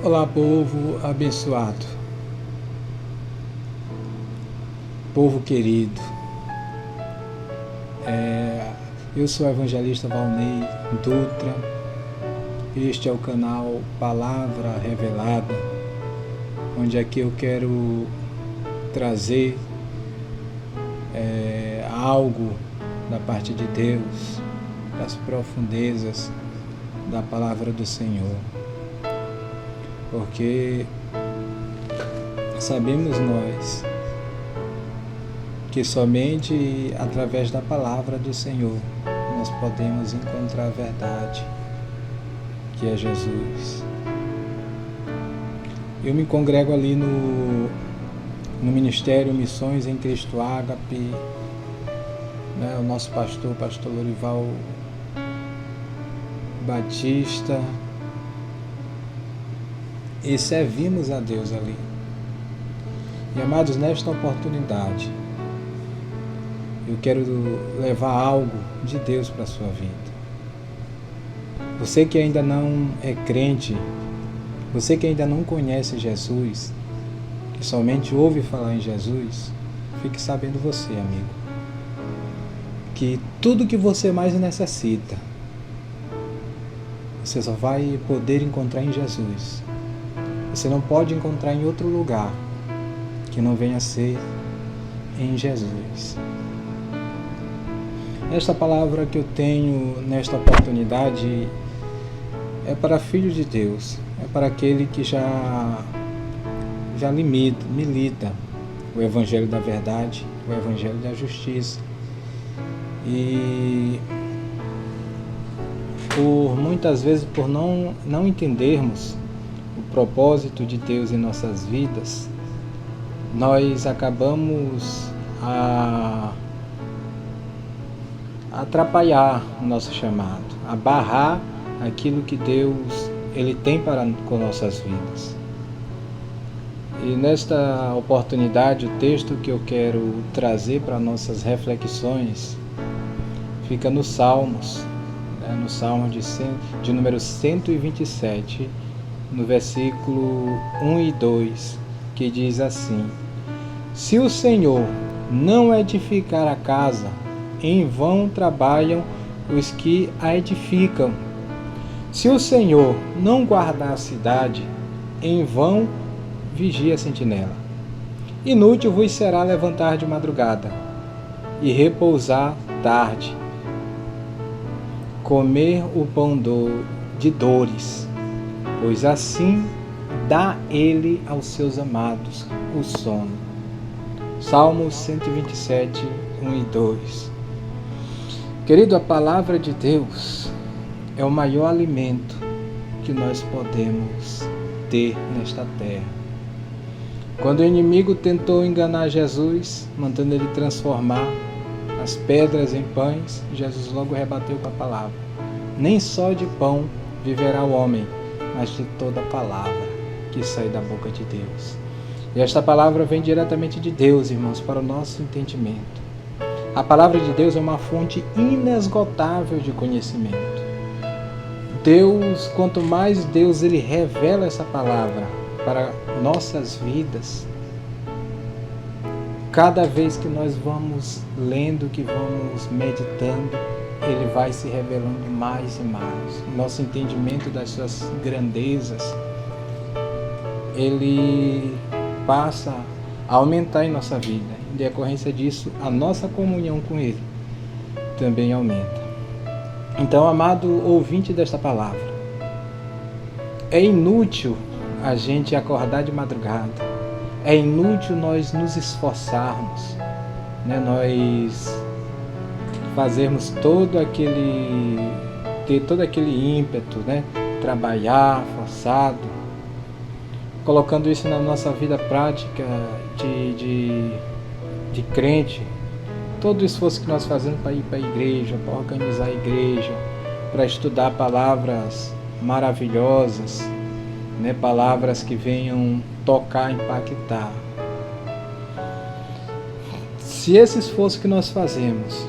Olá, povo abençoado, povo querido. Eu sou o evangelista Valnei Dutra. Este é o canal Palavra Revelada, onde aqui eu quero trazer algo da parte de Deus, das profundezas da Palavra do Senhor. Porque sabemos nós que somente através da Palavra do Senhor nós podemos encontrar a verdade, que é Jesus. Eu me congrego ali no Ministério Missões em Cristo Ágape, o nosso pastor Lorival Batista, e servimos a Deus ali. E amados, nesta oportunidade eu quero levar algo de Deus para a sua vida. Você que ainda não é crente, você que ainda não conhece Jesus, que somente ouve falar em Jesus, fique sabendo você, amigo, que tudo que você mais necessita, você só vai poder encontrar em Jesus. Você não pode encontrar em outro lugar que não venha a ser em Jesus. Esta palavra que eu tenho nesta oportunidade é para filhos de Deus, é para aquele que já milita o Evangelho da Verdade, o Evangelho da Justiça. E muitas vezes, por não entendermos o propósito de Deus em nossas vidas, nós acabamos a atrapalhar o nosso chamado, a barrar aquilo que Deus ele tem com nossas vidas. E nesta oportunidade, o texto que eu quero trazer para nossas reflexões fica nos Salmos, no Salmo de número 127, no versículo 1 e 2, que diz assim: Se o Senhor não edificar a casa, em vão trabalham os que a edificam. Se o Senhor não guardar a cidade, em vão vigia a sentinela. Inútil vos será levantar de madrugada e repousar tarde, comer o pão de dores, pois assim dá ele aos seus amados o sono. Salmos 127, 1 e 2. Querido, a palavra de Deus é o maior alimento que nós podemos ter nesta terra. Quando o inimigo tentou enganar Jesus, mandando ele transformar as pedras em pães, Jesus logo rebateu com a palavra: nem só de pão viverá o homem, mas de toda palavra que sai da boca de Deus. E esta palavra vem diretamente de Deus, irmãos, para o nosso entendimento. A palavra de Deus é uma fonte inesgotável de conhecimento. Deus, quanto mais Deus ele revela essa palavra para nossas vidas, cada vez que nós vamos lendo, que vamos meditando, ele vai se revelando mais e mais. Nosso entendimento das suas grandezas, ele passa a aumentar em nossa vida. Em decorrência disso, a nossa comunhão com ele também aumenta. Então, amado ouvinte desta palavra, é inútil a gente acordar de madrugada, é inútil nós nos esforçarmos, nós fazermos ter todo aquele ímpeto, trabalhar forçado, colocando isso na nossa vida prática de crente. Todo o esforço que nós fazemos para ir para a igreja, para organizar a igreja, para estudar palavras maravilhosas, palavras que venham tocar, impactar. Se esse esforço que nós fazemos,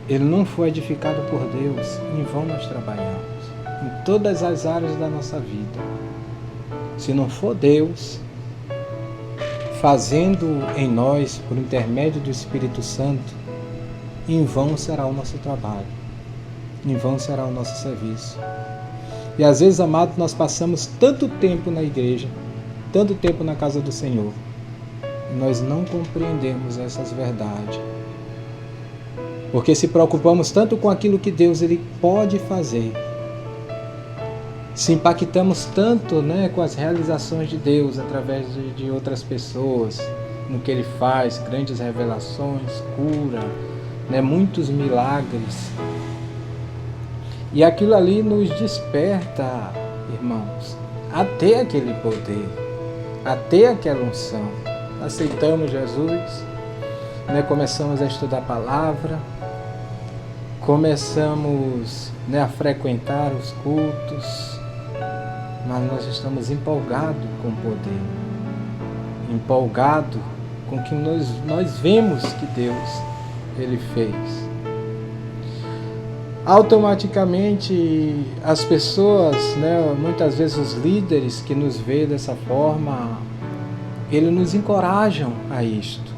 ele não for edificado por Deus, em vão nós trabalhamos, em todas as áreas da nossa vida. Se não for Deus fazendo em nós, por intermédio do Espírito Santo, em vão será o nosso trabalho, em vão será o nosso serviço. E às vezes, amados, nós passamos tanto tempo na igreja, tanto tempo na casa do Senhor, e nós não compreendemos essas verdades. Porque se preocupamos tanto com aquilo que Deus ele pode fazer, se impactamos tanto, com as realizações de Deus através de outras pessoas, no que Ele faz, grandes revelações, cura, muitos milagres. E aquilo ali nos desperta, irmãos, a ter aquele poder, a ter aquela unção. Aceitamos Jesus, começamos a estudar a palavra, começamos a frequentar os cultos, mas nós estamos empolgados com o poder, empolgados com o que nós vemos que Deus ele fez. Automaticamente as pessoas, muitas vezes os líderes que nos veem dessa forma, eles nos encorajam a isto.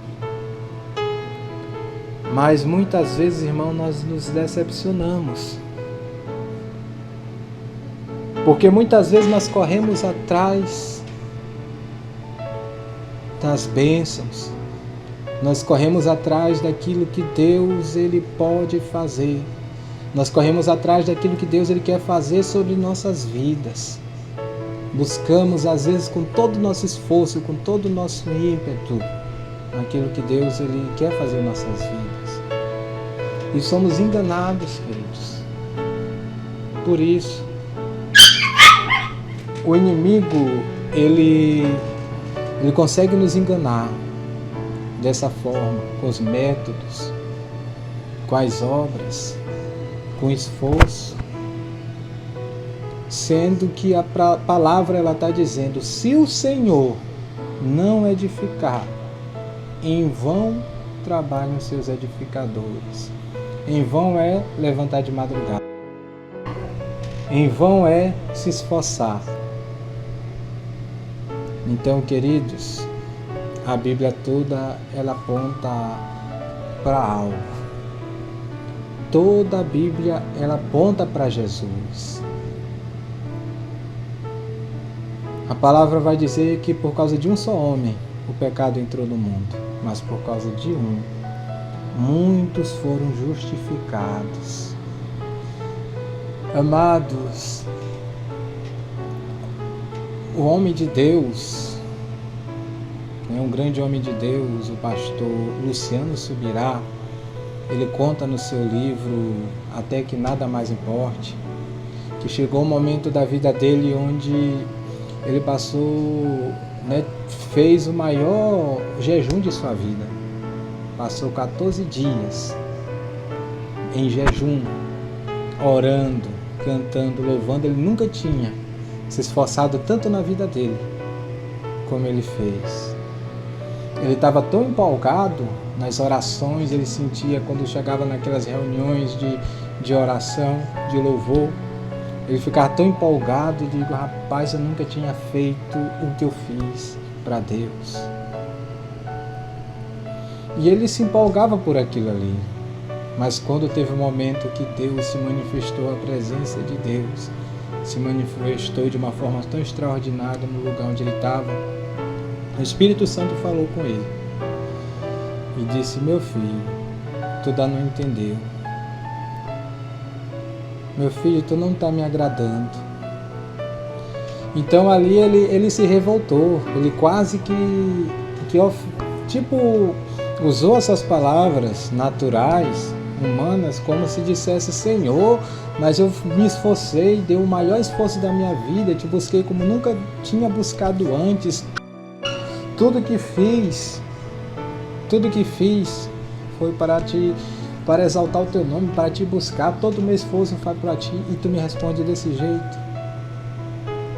Mas muitas vezes, irmão, nós nos decepcionamos. Porque muitas vezes nós corremos atrás das bênçãos. Nós corremos atrás daquilo que Deus ele pode fazer. Nós corremos atrás daquilo que Deus ele quer fazer sobre nossas vidas. Buscamos, às vezes, com todo o nosso esforço, com todo o nosso ímpeto, aquilo que Deus ele quer fazer em nossas vidas. E somos enganados, queridos. Por isso, o inimigo, ele consegue nos enganar dessa forma, com os métodos, com as obras, com o esforço, sendo que a palavra ela está dizendo, se o Senhor não edificar, em vão trabalham seus edificadores. Em vão é levantar de madrugada. Em vão é se esforçar. Então, queridos, a Bíblia toda ela aponta para algo. Toda a Bíblia ela aponta para Jesus. A palavra vai dizer que por causa de um só homem o pecado entrou no mundo, mas por causa de um, muitos foram justificados. Amados, o homem de Deus, um grande homem de Deus, o pastor Luciano Subirá, ele conta no seu livro Até que Nada Mais Importe, que chegou um momento da vida dele onde ele passou, fez o maior jejum de sua vida. Passou 14 dias em jejum, orando, cantando, louvando. Ele nunca tinha se esforçado tanto na vida dele como ele fez. Ele estava tão empolgado nas orações, ele sentia quando chegava naquelas reuniões de oração, de louvor, ele ficava tão empolgado e digo, rapaz, eu nunca tinha feito o que eu fiz para Deus. E ele se empolgava por aquilo ali. Mas quando teve um momento que Deus se manifestou, a presença de Deus se manifestou de uma forma tão extraordinária no lugar onde ele estava, o Espírito Santo falou com ele e disse, meu filho, tu ainda não entendeu. Meu filho, tu não está me agradando. Então ali ele se revoltou, ele quase que usou essas palavras naturais, humanas, como se dissesse, Senhor, mas eu me esforcei, dei o maior esforço da minha vida, te busquei como nunca tinha buscado antes. Tudo que fiz foi para exaltar o teu nome, para te buscar, todo o meu esforço foi para ti, e tu me responde desse jeito.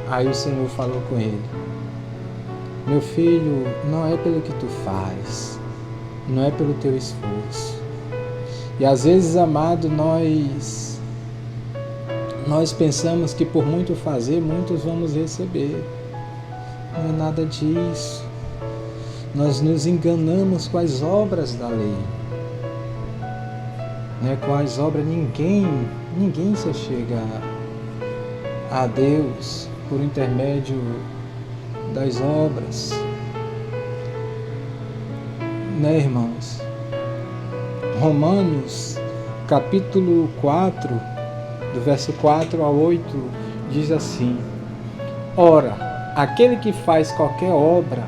Aí o Senhor falou com ele, meu filho, não é pelo que tu faz, não é pelo teu esforço. E às vezes, amado, nós pensamos que por muito fazer, muitos vamos receber. Não é nada disso. Nós nos enganamos com as obras da lei. Com as obras ninguém se chega a Deus por intermédio das obras. Irmãos? Romanos, capítulo 4, do verso 4 a 8, diz assim: Ora, aquele que faz qualquer obra,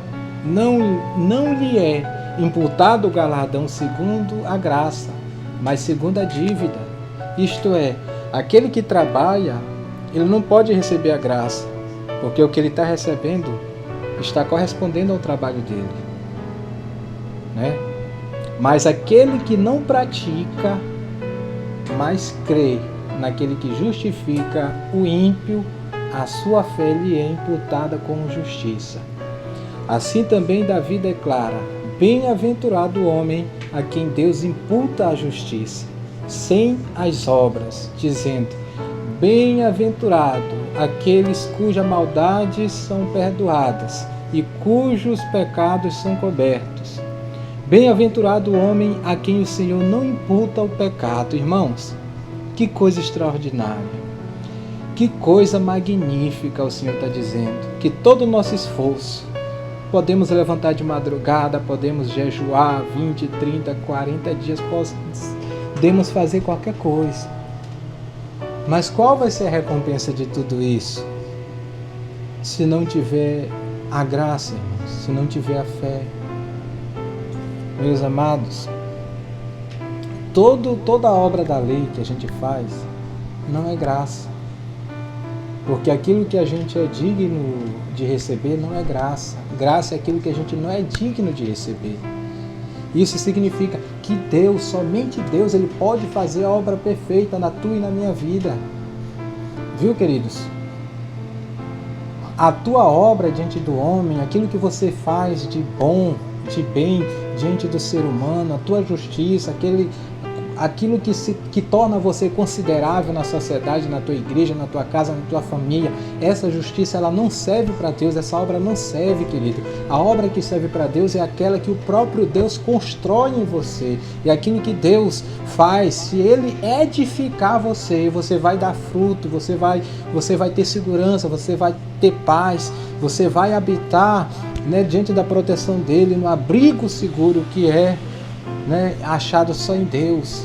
não lhe é imputado o galardão segundo a graça, mas segundo a dívida. Isto é, aquele que trabalha, ele não pode receber a graça, porque o que ele está recebendo está correspondendo ao trabalho dele. Mas aquele que não pratica, mas crê naquele que justifica o ímpio, a sua fé lhe é imputada como justiça. Assim também Davi declara: Bem-aventurado o homem a quem Deus imputa a justiça, sem as obras, dizendo: Bem-aventurado aqueles cujas maldades são perdoadas e cujos pecados são cobertos. Bem-aventurado o homem a quem o Senhor não imputa o pecado. Irmãos, que coisa extraordinária, que coisa magnífica o Senhor está dizendo. Que todo o nosso esforço, podemos levantar de madrugada, podemos jejuar 20, 30, 40 dias, podemos fazer qualquer coisa. Mas qual vai ser a recompensa de tudo isso? Se não tiver a graça, irmãos, se não tiver a fé. Meus amados, toda a obra da lei que a gente faz não é graça. Porque aquilo que a gente é digno de receber não é graça. Graça é aquilo que a gente não é digno de receber. Isso significa que Deus, somente Deus, Ele pode fazer a obra perfeita na tua e na minha vida. Viu, queridos? A tua obra diante do homem, aquilo que você faz de bom, de bem diante do ser humano, a tua justiça, aquilo que torna você considerável na sociedade, na tua igreja, na tua casa, na tua família, essa justiça ela não serve para Deus, essa obra não serve, querido. A obra que serve para Deus é aquela que o próprio Deus constrói em você. E aquilo que Deus faz, se Ele edificar você, você vai dar fruto, você vai ter segurança, você vai ter paz, você vai habitar diante da proteção dEle, no abrigo seguro que é achado só em Deus.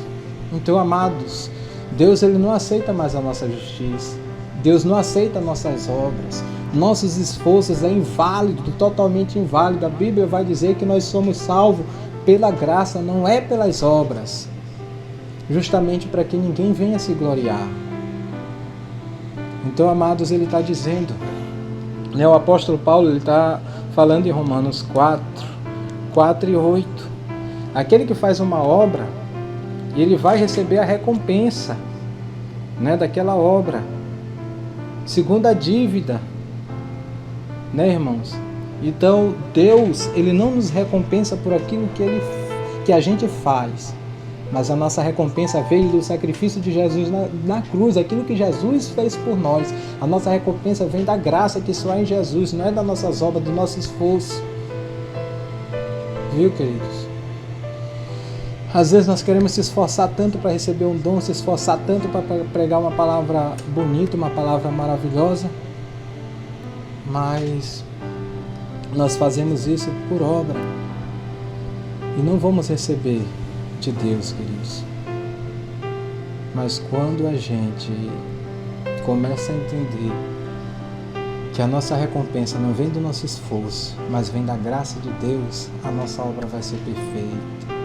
Então, amados, Deus Ele não aceita mais a nossa justiça. Deus não aceita nossas obras. Nossos esforços é inválido, totalmente inválido. A Bíblia vai dizer que nós somos salvos pela graça, não é pelas obras. Justamente para que ninguém venha se gloriar. Então, amados, Ele está dizendo, o apóstolo Paulo ele está falando em Romanos 4 e 8. Aquele que faz uma obra, ele vai receber a recompensa daquela obra, segundo a dívida, irmãos? Então, Deus, Ele não nos recompensa por aquilo que a gente faz, mas a nossa recompensa veio do sacrifício de Jesus na cruz, aquilo que Jesus fez por nós. A nossa recompensa vem da graça que só há em Jesus, não é das nossas obras, do nosso esforço. Viu, queridos? Às vezes nós queremos se esforçar tanto para receber um dom, se esforçar tanto para pregar uma palavra bonita, uma palavra maravilhosa, mas nós fazemos isso por obra e não vamos receber de Deus, queridos. Mas quando a gente começa a entender que a nossa recompensa não vem do nosso esforço, mas vem da graça de Deus, a nossa obra vai ser perfeita.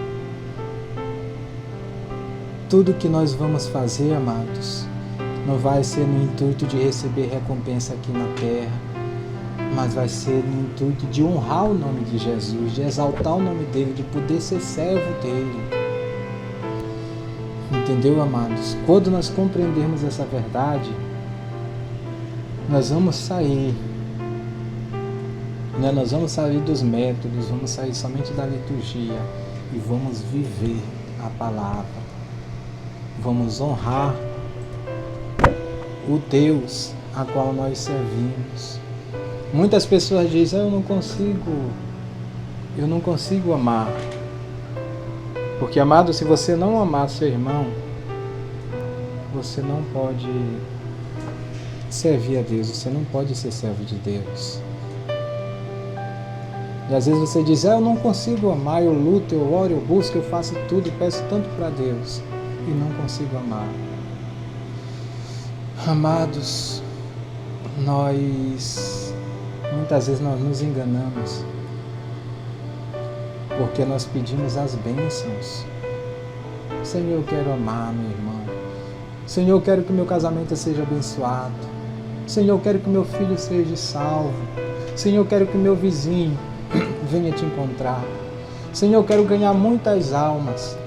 Tudo que nós vamos fazer, amados, não vai ser no intuito de receber recompensa aqui na terra, mas vai ser no intuito de honrar o nome de Jesus, de exaltar o nome dele, de poder ser servo dele. Entendeu, amados? Quando nós compreendermos essa verdade, nós vamos sair, nós vamos sair dos métodos, vamos sair somente da liturgia e vamos viver a palavra. Vamos honrar o Deus a qual nós servimos. Muitas pessoas dizem, eu não consigo amar. Porque, amado, se você não amar seu irmão, você não pode servir a Deus, você não pode ser servo de Deus. E às vezes você diz, eu não consigo amar, eu luto, eu oro, eu busco, eu faço tudo, peço tanto para Deus e não consigo amar. Amados, muitas vezes nós nos enganamos porque nós pedimos as bênçãos. Senhor, eu quero amar meu irmão. Senhor, eu quero que meu casamento seja abençoado. Senhor, eu quero que meu filho seja salvo. Senhor, eu quero que meu vizinho venha te encontrar. Senhor, eu quero ganhar muitas almas.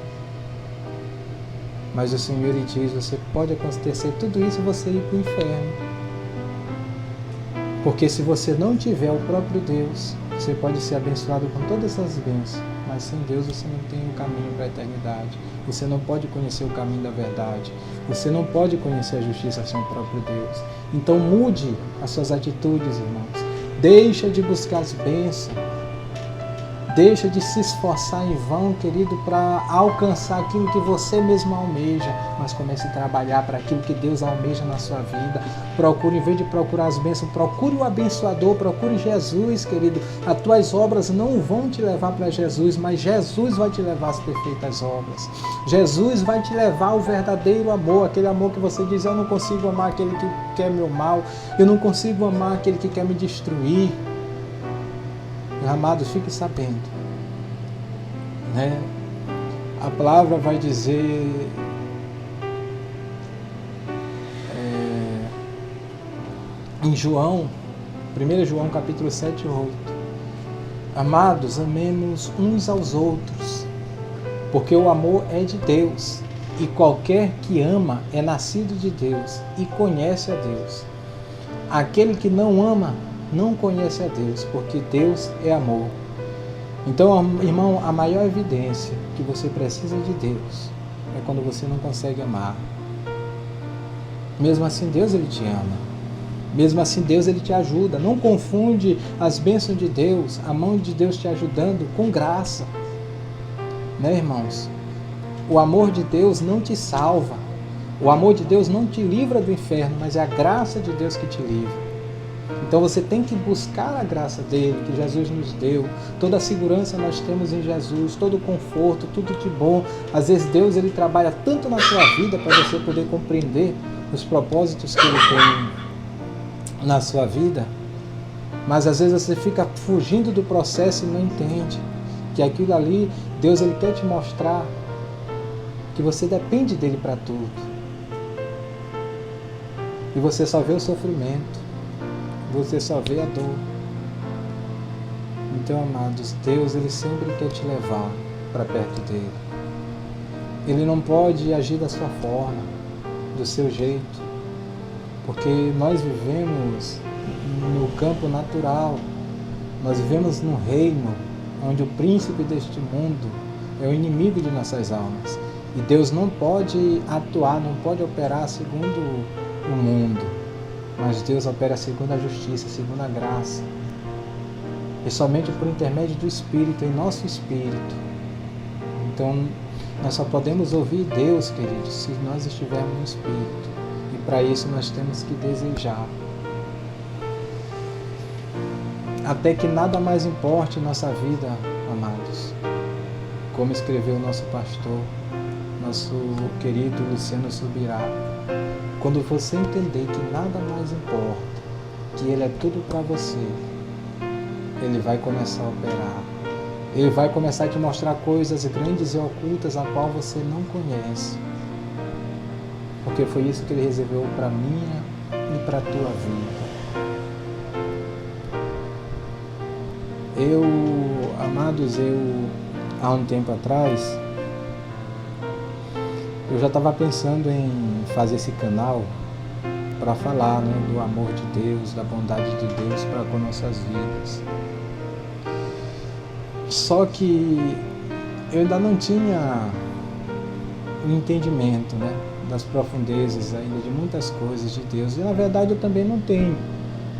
Mas o Senhor, Ele diz, você pode acontecer tudo isso e você ir para o inferno. Porque se você não tiver o próprio Deus, você pode ser abençoado com todas essas bênçãos, mas sem Deus você não tem o caminho para a eternidade. Você não pode conhecer o caminho da verdade. Você não pode conhecer a justiça sem o próprio Deus. Então mude as suas atitudes, irmãos. Deixa de buscar as bênçãos. Deixa de se esforçar em vão, querido, para alcançar aquilo que você mesmo almeja, mas comece a trabalhar para aquilo que Deus almeja na sua vida. Procure, em vez de procurar as bênçãos, procure o abençoador, procure Jesus, querido. As tuas obras não vão te levar para Jesus, mas Jesus vai te levar às perfeitas obras. Jesus vai te levar ao verdadeiro amor, aquele amor que você diz, eu não consigo amar aquele que quer meu mal, eu não consigo amar aquele que quer me destruir. Amados, fique sabendo, né? A palavra vai dizer em João, 1 João capítulo 7 e 8, amados, amemos uns aos outros, porque o amor é de Deus, e qualquer que ama é nascido de Deus e conhece a Deus. Aquele que não ama não conhece a Deus, porque Deus é amor. Então, irmão, a maior evidência que você precisa de Deus é quando você não consegue amar. Mesmo assim, Deus, Ele te ama. Mesmo assim, Deus, Ele te ajuda. Não confunde as bênçãos de Deus, a mão de Deus te ajudando, com graça. Né, irmãos? O amor de Deus não te salva. O amor de Deus não te livra do inferno, mas é a graça de Deus que te livra. Então você tem que buscar a graça dele, que Jesus nos deu. Toda a segurança nós temos em Jesus, todo o conforto, tudo de bom. Às vezes Deus, Ele trabalha tanto na sua vida para você poder compreender os propósitos que Ele tem na sua vida. Mas às vezes você fica fugindo do processo e não entende que aquilo ali, Deus, Ele quer te mostrar que você depende dele para tudo. E você só vê o sofrimento. Você só vê a dor. Então, amados, Deus, Ele sempre quer te levar para perto dele. Ele não pode agir da sua forma, do seu jeito, porque nós vivemos no campo natural, nós vivemos no reino onde o príncipe deste mundo é o inimigo de nossas almas. E Deus não pode atuar, não pode operar segundo o mundo. Mas Deus opera segundo a justiça, segundo a graça. E somente por intermédio do Espírito, em nosso Espírito. Então, nós só podemos ouvir Deus, queridos, se nós estivermos no Espírito. E para isso nós temos que desejar. Até que nada mais importe em nossa vida, amados. Como escreveu o nosso pastor, nosso querido Luciano Subirá. Quando você entender que nada mais importa, que Ele é tudo para você, Ele vai começar a operar. Ele vai começar a te mostrar coisas grandes e ocultas a qual você não conhece. Porque foi isso que Ele reservou para a minha e para a tua vida. Amados, há um tempo atrás, eu já estava pensando em fazer esse canal para falar, né, do amor de Deus, da bondade de Deus para com nossas vidas. Só que eu ainda não tinha o entendimento, né, das profundezas ainda de muitas coisas de Deus. E na verdade eu também não tenho.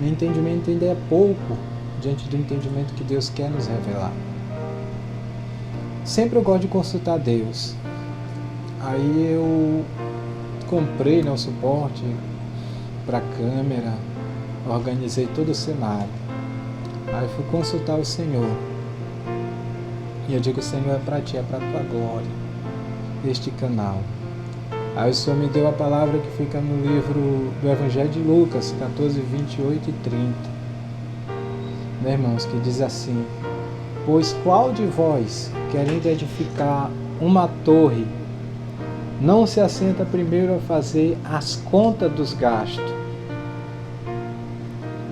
Meu entendimento ainda é pouco diante do entendimento que Deus quer nos revelar. Sempre eu gosto de consultar Deus. Aí eu comprei, o suporte para a câmera, organizei todo o cenário. Aí fui consultar o Senhor. E eu digo, Senhor, é para Ti, é para a Tua glória, este canal. Aí o Senhor me deu a palavra que fica no livro do Evangelho de Lucas, 14, 28 e 30. Né, irmãos, que diz assim: pois qual de vós, querendo edificar uma torre, não se assenta primeiro a fazer as contas dos gastos,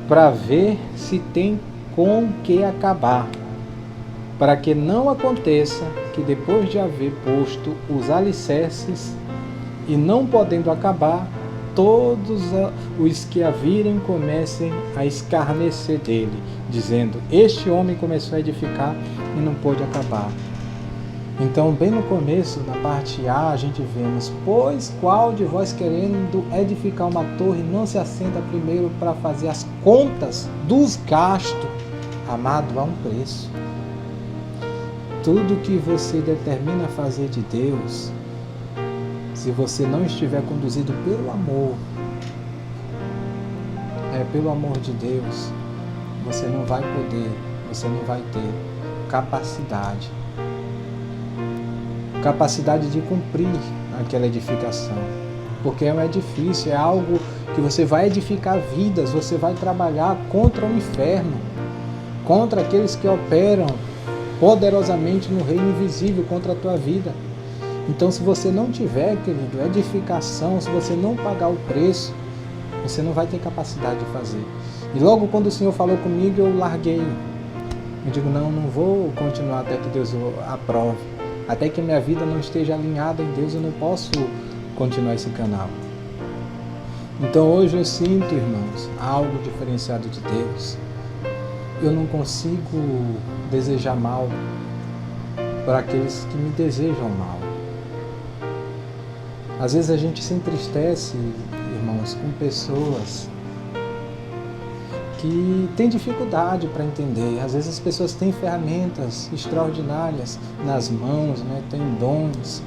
para ver se tem com que acabar, para que não aconteça que depois de haver posto os alicerces e não podendo acabar, todos os que a virem comecem a escarnecer dele, dizendo, este homem começou a edificar e não pôde acabar. Então, bem no começo, na parte A, a gente vemos, pois qual de vós querendo edificar uma torre não se assenta primeiro para fazer as contas dos gastos? Amado, há um preço. Tudo que você determina fazer de Deus, se você não estiver conduzido pelo amor, pelo amor de Deus, você não vai poder, você não vai ter capacidade de cumprir aquela edificação, porque é um edifício, é algo que você vai edificar vidas, você vai trabalhar contra o inferno, contra aqueles que operam poderosamente no reino invisível, contra a tua vida. Então, se você não tiver, querido, edificação, se você não pagar o preço, você não vai ter capacidade de fazer. E logo quando o Senhor falou comigo, eu larguei. Eu digo, não vou continuar até que Deus aprove. Até que minha vida não esteja alinhada em Deus, eu não posso continuar esse canal. Então hoje eu sinto, irmãos, algo diferenciado de Deus. Eu não consigo desejar mal para aqueles que me desejam mal. Às vezes a gente se entristece, irmãos, com pessoas que têm dificuldade para entender. Às vezes as pessoas têm ferramentas extraordinárias nas mãos, têm dons,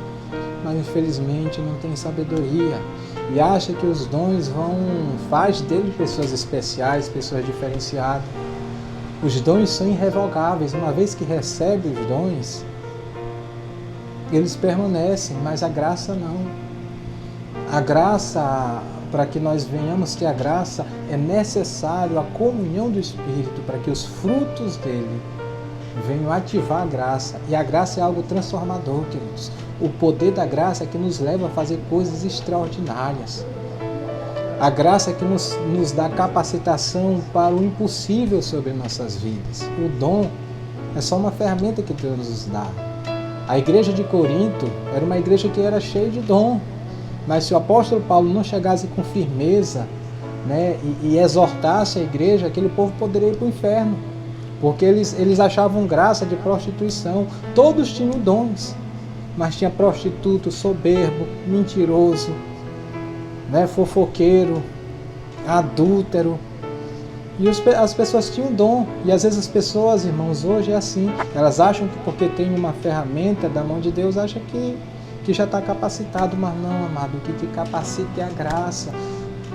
mas infelizmente não têm sabedoria e acha que os dons faz dele pessoas especiais, pessoas diferenciadas. Os dons são irrevogáveis. Uma vez que recebe os dons, eles permanecem, mas a graça não. A graça, para que nós venhamos ter a graça, é necessário a comunhão do Espírito para que os frutos dele venham ativar a graça. E a graça é algo transformador, queridos. O poder da graça é que nos leva a fazer coisas extraordinárias. A graça é que nos dá capacitação para o impossível sobre nossas vidas. O dom é só uma ferramenta que Deus nos dá. A igreja de Corinto era uma igreja que era cheia de dom. Mas se o apóstolo Paulo não chegasse com firmeza, e exortasse a igreja, aquele povo poderia ir para o inferno. Porque eles achavam graça de prostituição. Todos tinham dons, mas tinha prostituto, soberbo, mentiroso, fofoqueiro, adúltero. E as pessoas tinham dom. E às vezes as pessoas, irmãos, hoje é assim. Elas acham que porque tem uma ferramenta da mão de Deus, acham que já está capacitado, mas não, amado, o que te capacita é a graça.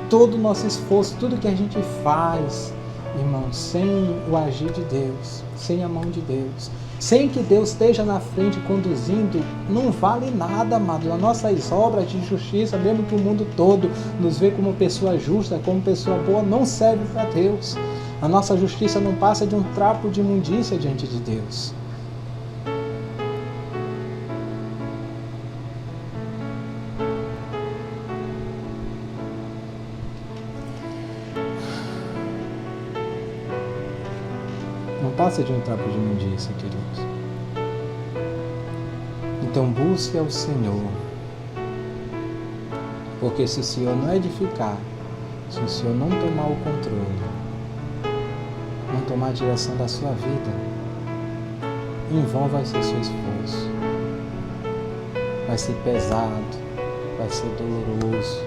Todo o nosso esforço, tudo que a gente faz, irmão, sem o agir de Deus, sem a mão de Deus, sem que Deus esteja na frente conduzindo, não vale nada, amado. As nossas obras de justiça, mesmo que o mundo todo nos vê como pessoa justa, como pessoa boa, não serve para Deus. A nossa justiça não passa de um trapo de imundícia diante de Deus. Não passa de um trapo de imundícia, queridos. Então busque ao Senhor. Porque se o Senhor não edificar, se o Senhor não tomar o controle, não tomar a direção da sua vida, em vão vai ser seu esforço. Vai ser pesado, vai ser doloroso.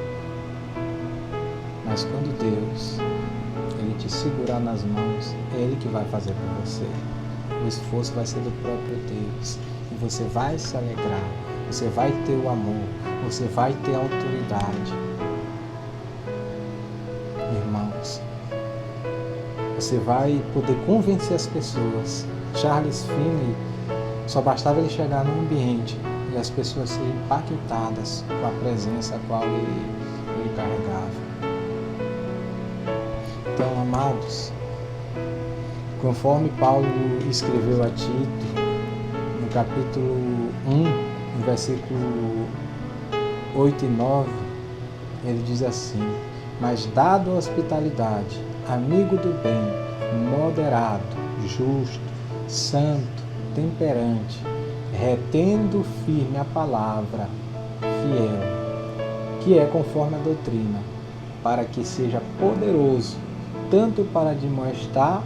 Mas quando Deus, Ele te te segurar nas mãos, é Ele que vai fazer por você. O esforço vai ser do próprio Deus. E você vai se alegrar, você vai ter o amor, você vai ter a autoridade. Irmãos, você vai poder convencer as pessoas. Charles Finney, só bastava ele chegar num ambiente e as pessoas serem impactadas com a presença a qual ele carregava. Então, amados, conforme Paulo escreveu a Tito, no capítulo 1, no versículo 8 e 9, ele diz assim: mas dado a hospitalidade, amigo do bem, moderado, justo, santo, temperante, retendo firme a palavra, fiel, que é conforme a doutrina, para que seja poderoso, tanto para admoestar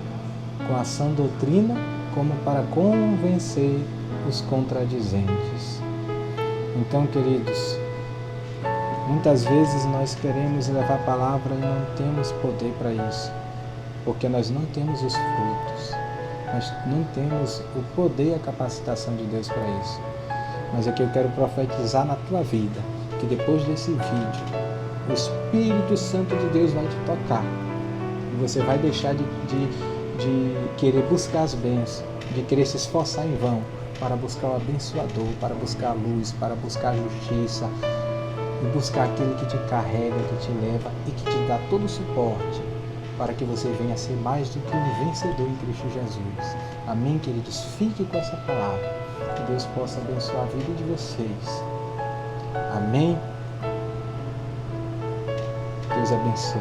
com a sã doutrina, como para convencer os contradizentes. Então, queridos, muitas vezes nós queremos levar a palavra e não temos poder para isso, porque nós não temos os frutos, nós não temos o poder e a capacitação de Deus para isso. Mas aqui eu quero profetizar na tua vida, que depois desse vídeo, o Espírito Santo de Deus vai te tocar, e você vai deixar de querer buscar as bênçãos, de querer se esforçar em vão, para buscar o abençoador, para buscar a luz, para buscar a justiça, e buscar aquele que te carrega, que te leva e que te dá todo o suporte para que você venha a ser mais do que um vencedor em Cristo Jesus. Amém, queridos? Fique com essa palavra. Que Deus possa abençoar a vida de vocês. Amém? Deus abençoe.